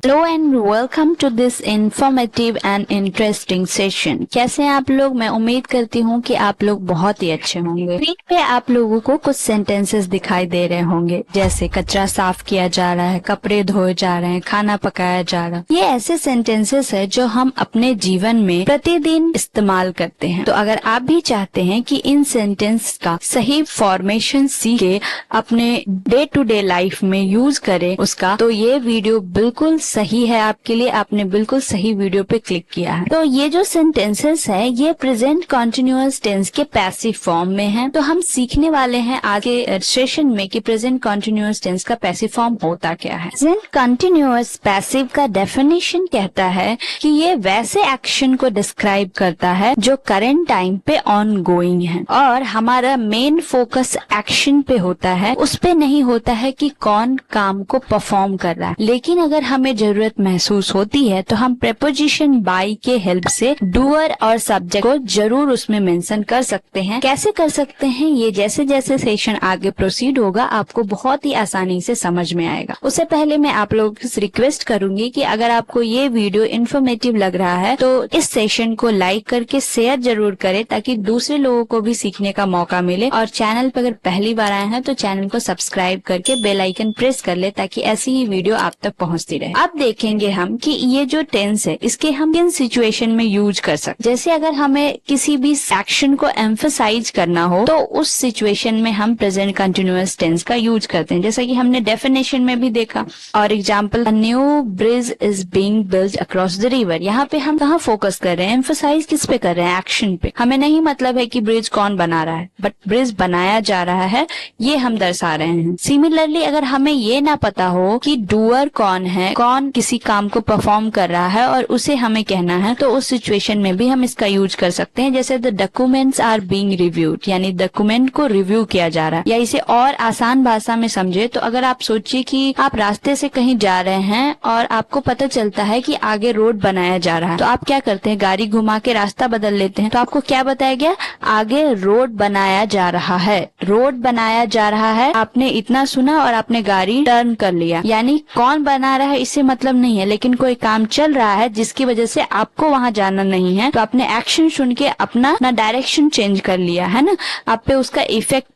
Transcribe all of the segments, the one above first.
Hello and welcome to this informative and interesting session. कैसे हैं आप लोग? मैं उम्मीद करती हूँ कि आप लोग बहुत ही अच्छे होंगे। स्क्रीन पे आप लोगों को कुछ सेंटेंसेस दिखाई दे रहे होंगे, जैसे कचरा साफ किया जा रहा है, कपड़े धोए जा रहे हैं, खाना पकाया जा रहा है। ये ऐसे सेंटेंसेस है जो हम अपने जीवन में प्रतिदिन इस्तेमाल करते हैं। तो अगर आप भी चाहते हैं कि इन सेंटेंस का सही फॉर्मेशन सीखे अपने डे टू डे लाइफ में यूज करें उसका, तो ये वीडियो बिल्कुल सही है आपके लिए। आपने बिल्कुल सही वीडियो पे क्लिक किया है। तो ये जो सेंटेंसेस है ये प्रेजेंट कंटिन्यूअस टेंस के पैसिव फॉर्म में है। तो हम सीखने वाले हैं आगे सेशन में कि प्रेजेंट कंटिन्यूअस टेंस का पैसिव फॉर्म होता क्या है। प्रेजेंट कंटिन्यूअस पैसिव का डेफिनेशन कहता है कि ये वैसे एक्शन को डिस्क्राइब करता है जो करंट टाइम पे ऑन गोइंग है और हमारा मेन फोकस एक्शन पे होता है, उस पे नहीं होता है कि कौन काम को परफॉर्म कर रहा है। लेकिन अगर हमें जरूरत महसूस होती है तो हम प्रेपोजिशन बाय के हेल्प से डूअर और सब्जेक्ट को जरूर उसमें मेंशन कर सकते हैं। कैसे कर सकते हैं ये जैसे जैसे सेशन आगे प्रोसीड होगा आपको बहुत ही आसानी से समझ में आएगा। उससे पहले मैं आप लोगों से रिक्वेस्ट करूंगी कि अगर आपको ये वीडियो इन्फॉर्मेटिव लग रहा है तो इस सेशन को लाइक करके शेयर जरूर करें ताकि दूसरे लोगों को भी सीखने का मौका मिले। और चैनल पर अगर पहली बार आए हैं तो चैनल को सब्सक्राइब करके बेल आइकन प्रेस कर ले ताकि ऐसी ही वीडियो आप तक पहुंचती रहे। अब देखेंगे हम कि ये जो टेंस है इसके हम किन सिचुएशन में यूज कर सकते। जैसे अगर हमें किसी भी एक्शन को एम्फसाइज करना हो तो उस सिचुएशन में हम प्रेजेंट कंटिन्यूअस टेंस का यूज करते हैं, जैसा कि हमने डेफिनेशन में भी देखा। और example, a new bridge is being built across the river. यहाँ पे हम कहाँ फोकस कर रहे हैं? एम्फसाइज किस पे कर रहे हैं? एक्शन पे। हमें नहीं मतलब है कि ब्रिज कौन बना रहा है, बट ब्रिज बनाया जा रहा है ये हम दर्शा रहे हैं। सिमिलरली अगर हमें ये ना पता हो कि डूअर कौन है, कौन किसी काम को परफॉर्म कर रहा है और उसे हमें कहना है, तो उस सिचुएशन में भी हम इसका यूज कर सकते हैं। जैसे the documents are being reviewed, यानी डॉक्यूमेंट को रिव्यू किया जा रहा है। या इसे और आसान भाषा में समझे तो अगर आप सोचिए कि आप रास्ते से कहीं जा रहे हैं और आपको पता चलता है कि आगे रोड बनाया जा रहा है, तो आप क्या करते हैं? गाड़ी घुमा के रास्ता बदल लेते हैं। तो आपको क्या बताया गया? आगे रोड बनाया जा रहा है। रोड बनाया जा रहा है, आपने इतना सुना और आपने गाड़ी टर्न कर लिया। यानी कौन बना रहा है इससे मतलब नहीं है, लेकिन कोई काम चल रहा है जिसकी वजह से आपको वहां जाना नहीं है, तो आपने एक्शन सुन के अपना डायरेक्शन चेंज कर लिया है ना, आप पे उसका इफेक्ट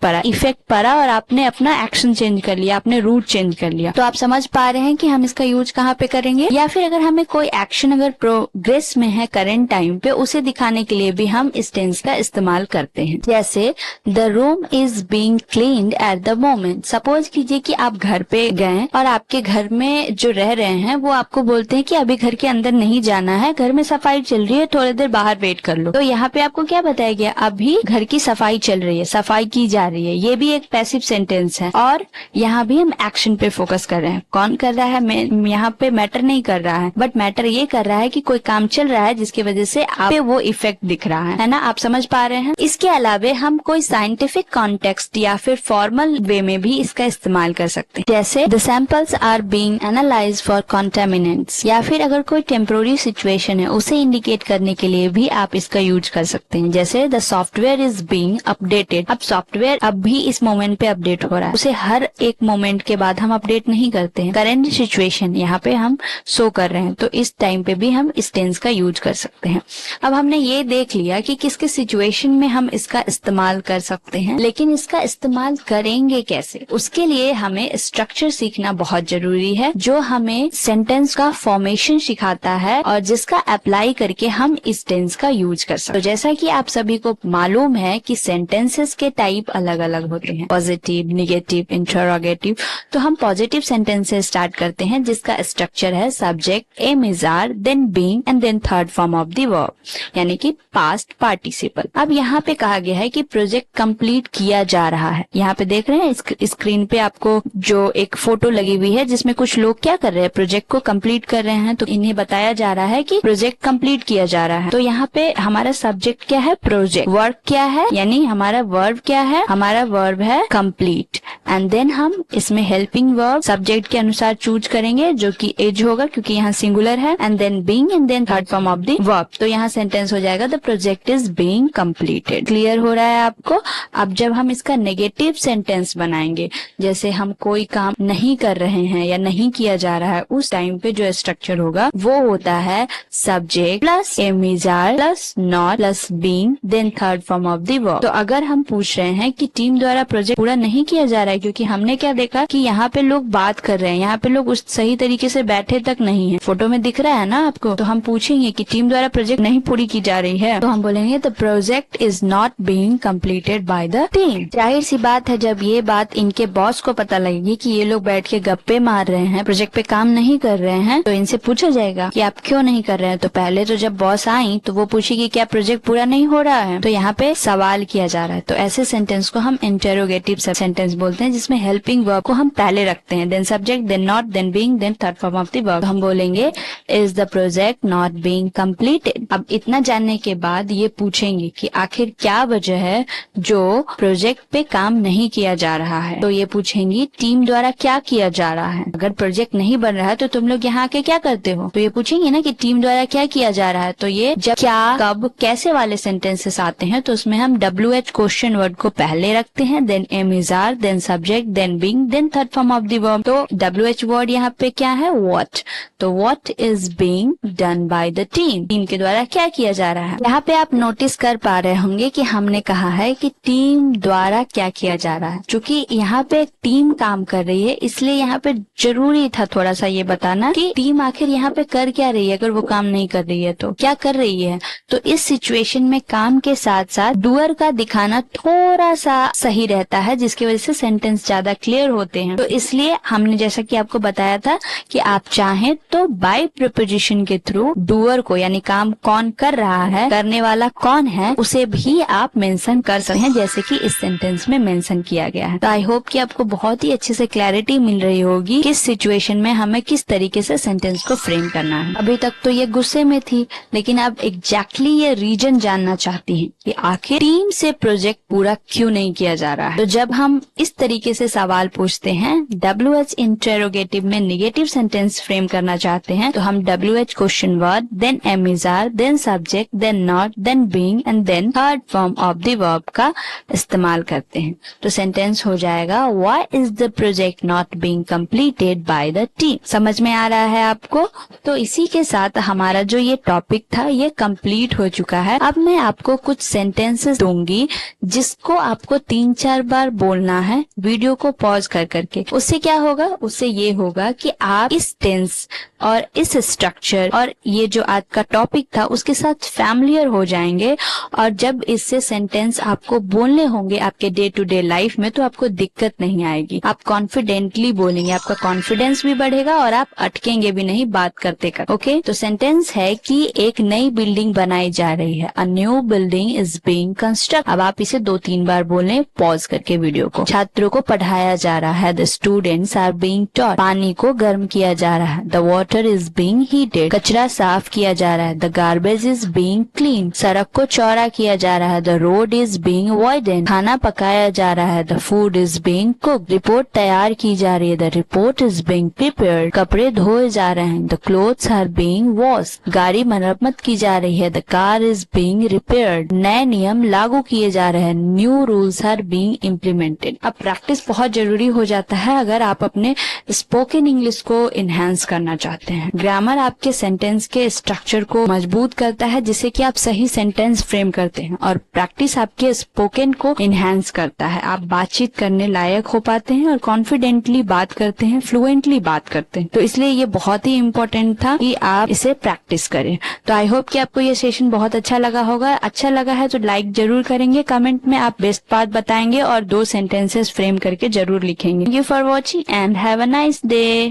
पड़ा और आपने अपना एक्शन चेंज कर लिया, आपने रूट चेंज कर लिया। तो आप समझ पा रहे हैं कि हम इसका यूज कहाँ पे करेंगे। या फिर अगर हमें कोई एक्शन अगर प्रोग्रेस में है करंट टाइम पे, उसे दिखाने के लिए भी हम इस टेंस का इस्तेमाल करते हैं। जैसे the room is being cleaned at the moment. Suppose कीजिए कि आप घर पे गए और आपके घर में जो रह रहे हैं वो आपको बोलते हैं कि अभी घर के अंदर नहीं जाना है, घर में सफाई चल रही है, थोड़ी देर बाहर वेट कर लो। तो यहाँ पे आपको क्या बताया गया? अभी घर की सफाई चल रही है, सफाई की जा रही है। ये भी एक पैसिव सेंटेंस है और यहाँ भी हम एक्शन पे फोकस कर रहे हैं। कौन कर रहा है यहाँ पे मैटर नहीं कर रहा है, बट मैटर ये कर रहा है कि कोई काम चल रहा है जिसकी वजह से आप पे वो इफेक्ट दिख रहा है ना। आप समझ पा रहे हैं। इसके अलावा हम कोई साइंटिफिक कॉन्टेक्स्ट या फिर फॉर्मल वे में भी इसका इस्तेमाल कर सकते हैं। जैसे the samples are being analysed for contaminants. या फिर अगर कोई टेम्पोररी सिचुएशन है उसे इंडिकेट करने के लिए भी आप इसका यूज कर सकते हैं। जैसे the software is being updated. अब सॉफ्टवेयर अब भी इस मोमेंट पे अपडेट हो रहा है, उसे हर एक मोमेंट के बाद हम अपडेट नहीं करते हैं। करंट सिचुएशन यहाँ पे हम शो कर रहे हैं, तो इस टाइम पे भी हम इस टेंस का यूज कर सकते हैं। अब हमने ये देख लिया कि किस किस सिचुएशन में हम इसका इस्तेमाल कर सकते हैं, लेकिन इसका इस्तेमाल करेंगे कैसे, उसके लिए हमें स्ट्रक्चर सीखना बहुत जरूरी है, जो हमें सेंटेंस का फॉर्मेशन सिखाता है और जिसका अप्लाई करके हम इस टेंस का यूज कर सकते हैं। तो जैसा कि आप सभी को मालूम है कि सेंटेंसेस के टाइप अलग अलग होते हैं, पॉजिटिव, निगेटिव, इंटरोगेटिव। तो हम पॉजिटिव सेंटेंस से स्टार्ट करते हैं जिसका स्ट्रक्चर है subject, am is are, then being and then third form of the verb, यानी कि पास्ट पार्टिसिपल। अब यहाँ पे कहा गया है कि प्रोजेक्ट कंप्लीट किया जा रहा है। यहाँ पे देख रहे हैं स्क्रीन पे आपको जो एक फोटो लगी हुई है जिसमें कुछ लोग क्या कर रहे हैं? प्रोजेक्ट को कंप्लीट कर रहे हैं। तो इन्हें बताया जा रहा है कि प्रोजेक्ट कंप्लीट किया जा रहा है। तो यहाँ पे हमारा सब्जेक्ट क्या है? प्रोजेक्ट। वर्ब क्या है? यानी हमारा वर्ब क्या है? हमारा वर्ब है कंप्लीट। एंड देन हम इसमें हेल्पिंग वर्ब सब्जेक्ट के अनुसार चूज करेंगे जो कि इज होगा क्योंकि यहाँ सिंगुलर है, and then being and then third form of the verb. तो यहाँ सेंटेंस हो जाएगा the project is being completed. Clear हो रहा है आपको? अब जब हम इसका नेगेटिव सेंटेंस बनाएंगे, जैसे हम कोई काम नहीं कर रहे हैं या नहीं किया जा रहा है, उस टाइम पे जो स्ट्रक्चर होगा वो होता है subject plus am is are plus not plus being then third form of the verb. तो अगर हम पूछ रहे हैं कि टीम द्वारा प्रोजेक्ट पूरा नहीं किया जा रहा है, क्योंकि हमने क्या देखा कि यहाँ पे लोग बात कर रहे हैं, यहाँ पे लोग उस सही तरीके से बैठे तक नहीं है, फोटो में दिख रहा है ना आपको, तो हम पूछेंगे कि टीम द्वारा प्रोजेक्ट नहीं पूरी की जा रही है, तो हम बोलेंगे the project is not being completed by the team. जाहिर सी बात है, जब ये बात इनके बॉस को पता लगेगी कि ये लोग बैठ के गप्पे मार रहे हैं, प्रोजेक्ट पे काम नहीं कर रहे हैं, तो इनसे पूछा जाएगा कि आप क्यों नहीं कर रहे हैं। तो पहले तो जब बॉस आई तो वो पूछेगी क्या प्रोजेक्ट पूरा नहीं हो रहा है, तो यहाँ पे सवाल किया जा रहा है। तो ऐसे सेंटेंस को हम इंटेरोगेटिव सेंटेंस बोलते हैं, जिसमें हेल्पिंग वर्ब को हम पहले रखते हैं, then subject, then not, then being, then third form of the verb. हम बोलेंगे is the project not being completed. अब इतना जानने के बाद ये पूछेंगे कि आखिर क्या वजह है जो प्रोजेक्ट पे काम नहीं किया जा रहा है। तो ये पूछेंगी टीम द्वारा क्या किया जा रहा है। अगर प्रोजेक्ट नहीं बन रहा है तो तुम लोग यहाँ आके क्या करते हो, तो ये पूछेंगे ना कि टीम द्वारा क्या किया जा रहा है। तो ये जब क्या, कब, कैसे वाले सेंटेंसेस आते हैं तो उसमें हम WH क्वेश्चन वर्ड को पहले रखते हैं, then am is are, then subject, then being, then third form of the verb. तो WH वर्ड यहाँ पे क्या है, व्हाट। तो what is being done by the team, team के द्वारा क्या किया जा रहा है। यहाँ पे आप नोटिस कर पा रहे होंगे कि हमने कहा है कि टीम द्वारा क्या किया जा रहा है। चूंकि यहाँ पे टीम काम कर रही है, इसलिए यहाँ पे जरूरी था थोड़ा सा ये बताना कि टीम आखिर यहाँ पे कर क्या रही है। अगर वो काम नहीं कर रही है तो क्या कर रही है। तो इस सिचुएशन में काम के साथ साथ डूअर का दिखाना थोड़ा सा सही रहता है, जिसकी वजह से सेंटेंस ज्यादा क्लियर होते हैं। तो इसलिए हमने जैसा कि आपको बताया था कि आप चाहें तो बाय प्रीपोजिशन के थ्रू डूअर को, यानी काम कौन कर रहा है, करने वाला कौन है, उसे भी आप मेंशन कर सकते हैं, जैसे कि इस सेंटेंस में मेंशन किया गया है। तो आई होप कि आपको बहुत ही अच्छे से क्लैरिटी मिल रही होगी किस सिचुएशन में हमें किस तरीके से सेंटेंस को फ्रेम करना है। अभी तक तो ये गुस्से में थी, लेकिन अब एग्जैक्टली ये रीजन जानना चाहती हैं कि आखिर टीम से प्रोजेक्ट पूरा क्यों नहीं किया जा रहा है। तो जब हम इस तरीके से सवाल पूछते हैं, WH इंटेरोगेटिव में नेगेटिव सेंटेंस फ्रेम करना चाहते हैं, तो हम WH question word, then am is are, then subject, then not, then being and then third form of the verb का इस्तेमाल करते हैं। तो सेंटेंस हो जाएगा why is the project not being completed by the team. समझ में आ रहा है आपको? तो इसी के साथ हमारा जो ये टॉपिक था ये कंप्लीट हो चुका है। अब मैं आपको कुछ सेंटेंसेस दूंगी जिसको आपको 3-4 बार बोलना है, वीडियो को पॉज कर करके। उससे क्या होगा, उससे ये होगा कि आप इस टेंस और इस स्ट्रक्चर और ये जो आज का टॉपिक था उसके साथ फैमिलियर हो जाएंगे, और जब इससे सेंटेंस आपको बोलने होंगे आपके डे टू डे लाइफ में तो आपको दिक्कत नहीं आएगी। आप कॉन्फिडेंटली बोलेंगे, आपका कॉन्फिडेंस भी बढ़ेगा और आप अटकेंगे भी नहीं बात करते कर। ओके, तो सेंटेंस है कि एक नई बिल्डिंग बनाई जा रही है, a new building is being construct. अब आप इसे 2-3 बार बोलें पॉज करके वीडियो को। छात्रों को पढ़ाया जा रहा है, the students are being taught. पानी को गर्म किया जा रहा है, the water is being heated. कचरा साफ किया जा रहा है, the garbage is being clean. सड़क को चौड़ा किया जा रहा है, the road is being widened. खाना पकाया जा रहा है, the food is being cooked. Report तैयार की जा रही है, the report is being prepared. कपड़े धोए जा रहे हैं, the clothes are being washed. गाड़ी मरम्मत की जा रही है, the car is being repaired. नए नियम लागू किए जा रहे हैं, new rules are being implemented. अब प्रैक्टिस बहुत जरूरी हो जाता है अगर आप अपने स्पोकन इंग्लिश को इनहेंस करना चाहते हैं। ग्रामर आपके सेंटेंस के स्ट्रक्चर को मजबूत करता है जिससे कि आप सही सेंटेंस फ्रेम करते हैं, और प्रैक्टिस आपके स्पोकन को इनहेंस करता है। आप बातचीत करने लायक हो पाते हैं और कॉन्फिडेंटली बात करते हैं, फ्लुएंटली बात करते हैं। तो इसलिए ये बहुत ही इम्पोर्टेंट था कि आप इसे प्रैक्टिस करें। तो आई होप कि आपको ये सेशन बहुत अच्छा लगा होगा। अच्छा लगा है तो लाइक जरूर करेंगे, कमेंट में आप बेस्ट पार्ट बताएंगे और 2 सेंटेंसेस फ्रेम करके जरूर लिखेंगे। Thank you for watching and have a nice day.